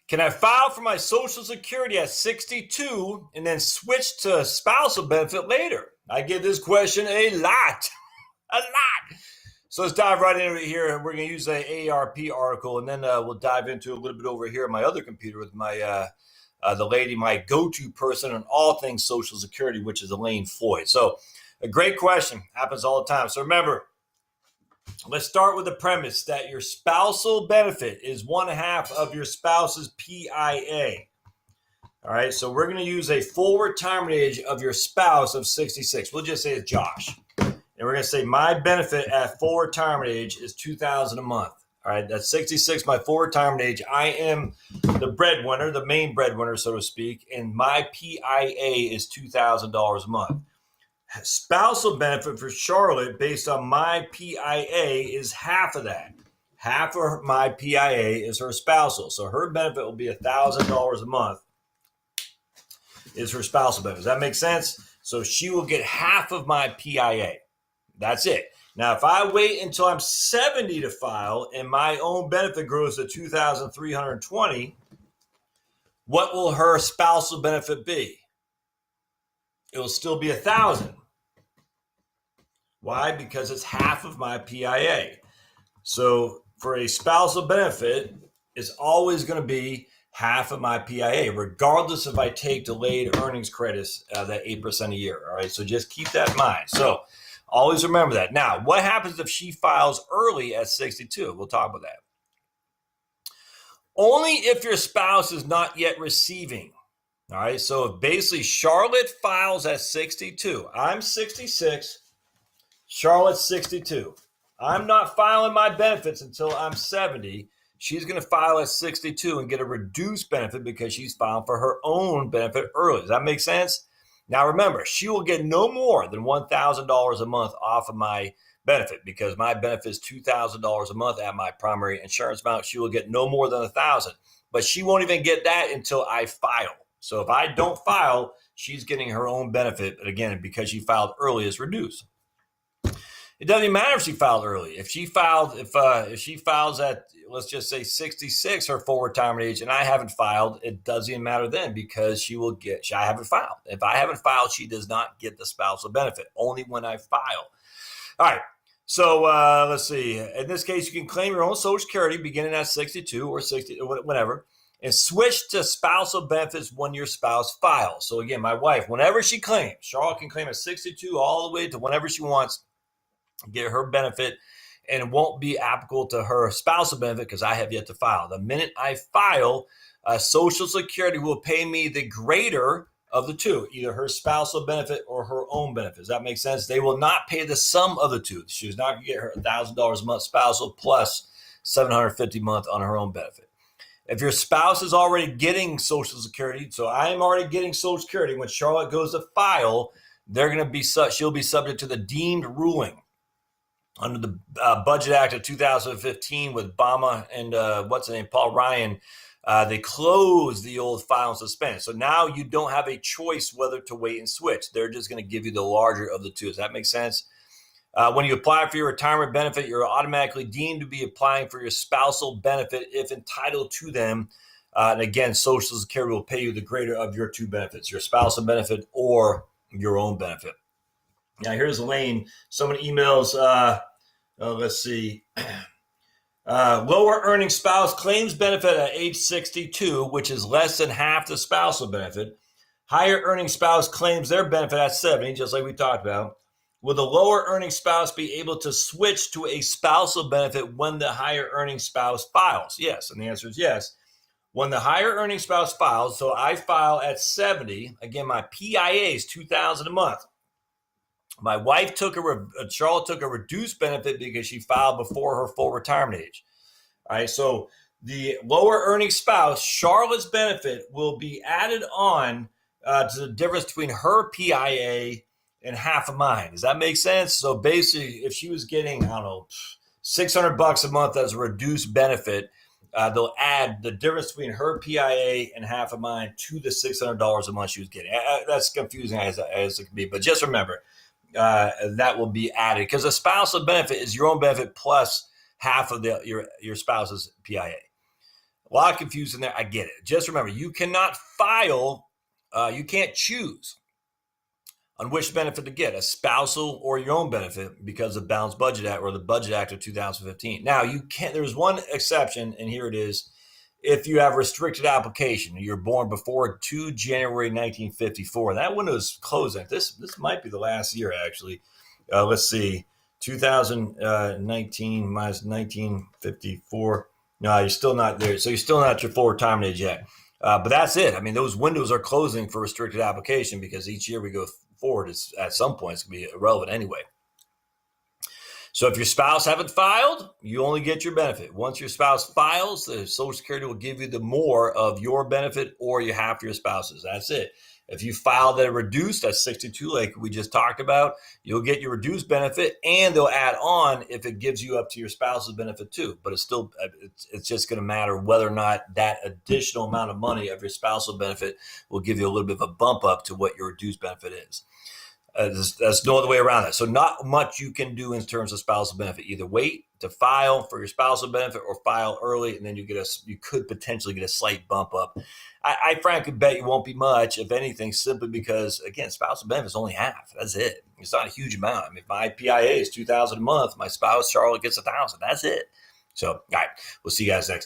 Can I file for my Social Security at 62 and then switch to spousal benefit later? I get this question a lot. So let's dive right into it here. We're going to use an AARP article, and then we'll dive into a little bit over here on my other computer with my the lady, my go-to person on all things Social Security, which is Elaine Floyd. So a great question. Happens all the time. So remember, let's start with the premise that your spousal benefit is 1/2 of your spouse's PIA. All right, so we're going to use a full retirement age of your spouse of 66. We'll just say it's Josh. And we're going to say my benefit at full retirement age is $2,000 a month. All right, that's 66, my full retirement age. I am the breadwinner, the main breadwinner, so to speak, and my PIA is $2,000 a month. Spousal benefit for Charlotte based on my PIA is half of that. Half of my PIA is her spousal. So her benefit will be $1,000 a month is her spousal benefit. Does that make sense? So she will get half of my PIA. That's it. Now, if I wait until I'm 70 to file and my own benefit grows to $2,320, what will her spousal benefit be? It will still be $1,000. Why? Because it's half of my PIA. So for a spousal benefit, it's always going to be half of my PIA, regardless if I take delayed earnings credits, that 8% a year. All right. So just keep that in mind. So always remember that. Now, what happens if she files early at 62? We'll talk about that. Only if your spouse is not yet receiving. All right. So if basically Charlotte files at 62, I'm 66, Charlotte's 62. I'm not filing my benefits until I'm 70. She's going to file at 62 and get a reduced benefit because she's filing for her own benefit early. Does that make sense? Now, remember, she will get no more than $1,000 a month off of my benefit because my benefit is $2,000 a month at my primary insurance amount. She will get no more than $1,000, but she won't even get that until I file. So if I don't file, she's getting her own benefit. But again, because she filed early, it's reduced. It doesn't even matter if she filed early. If she files at, let's just say 66, her full retirement age, and I haven't filed, it doesn't even matter then because I haven't filed. If I haven't filed, she does not get the spousal benefit, only when I file. All right. So let's see. In this case, you can claim your own Social Security beginning at 62 or 60, whatever, and switch to spousal benefits when your spouse files. So again, my wife, whenever she claims, Charlotte can claim at 62 all the way to whenever she wants, get her benefit, and it won't be applicable to her spousal benefit because I have yet to file. The minute I file, Social Security will pay me the greater of the two, either her spousal benefit or her own benefit. Does that make sense? They will not pay the sum of the two. She's not going to get her $1,000 a month spousal plus $750 a month on her own benefit. If your spouse is already getting Social Security, so I am already getting Social Security, when Charlotte goes to file, she'll be subject to the deemed ruling under the Budget Act of 2015 with Obama and Paul Ryan. They closed the old file and suspend. So now you don't have a choice whether to wait and switch. They're just going to give you the larger of the two. Does that make sense? When you apply for your retirement benefit, you're automatically deemed to be applying for your spousal benefit if entitled to them. And again, Social Security will pay you the greater of your two benefits, your spousal benefit or your own benefit. Now, here's Elaine. So many emails. Let's see. Lower earning spouse claims benefit at age 62, which is less than half the spousal benefit. Higher earning spouse claims their benefit at 70, just like we talked about. Will the lower earning spouse be able to switch to a spousal benefit when the higher earning spouse files? Yes. And the answer is yes. When the higher earning spouse files, so I file at 70, again, my PIA is $2,000 a month. My wife Charlotte took a reduced benefit because she filed before her full retirement age. All right, so the lower earning spouse, Charlotte's benefit will be added on to the difference between her PIA and half of mine. Does that make sense? So basically, if she was getting, $600 a month as a reduced benefit, they'll add the difference between her PIA and half of mine to the $600 a month she was getting. That's confusing as it can be, but just remember, that will be added because a spousal benefit is your own benefit plus half of your spouse's PIA. A lot of confusion there. I get it. Just remember, you cannot file, you can't choose on which benefit to get, a spousal or your own benefit, because of Balanced Budget Act or the Budget Act of 2015. Now, you can't, there's one exception, and here it is. If you have restricted application, you're born before 2 January 1954. That window is closing. This might be the last year, actually. Let's see, 2019 minus 1954. No, you're still not there. So you're still not at your full retirement age yet. But that's it. I mean, those windows are closing for restricted application, because each year we go forward, at some point, it's going to be irrelevant anyway. So if your spouse haven't filed, you only get your benefit. Once your spouse files, the Social Security will give you the more of your benefit or you half your spouse's. That's it. If you file that reduced at 62, like we just talked about, you'll get your reduced benefit, and they'll add on if it gives you up to your spouse's benefit too. But it's just going to matter whether or not that additional amount of money of your spousal benefit will give you a little bit of a bump up to what your reduced benefit is. There's no other way around that. So not much you can do in terms of spousal benefit. Either wait to file for your spousal benefit or file early, and then you could potentially get a slight bump up. I frankly bet you won't be much, if anything, simply because, again, spousal benefit is only half. That's it. It's not a huge amount. I mean, if my PIA is $2,000 a month, my spouse, Charlotte, gets $1,000. That's it. So, all right, we'll see you guys next time.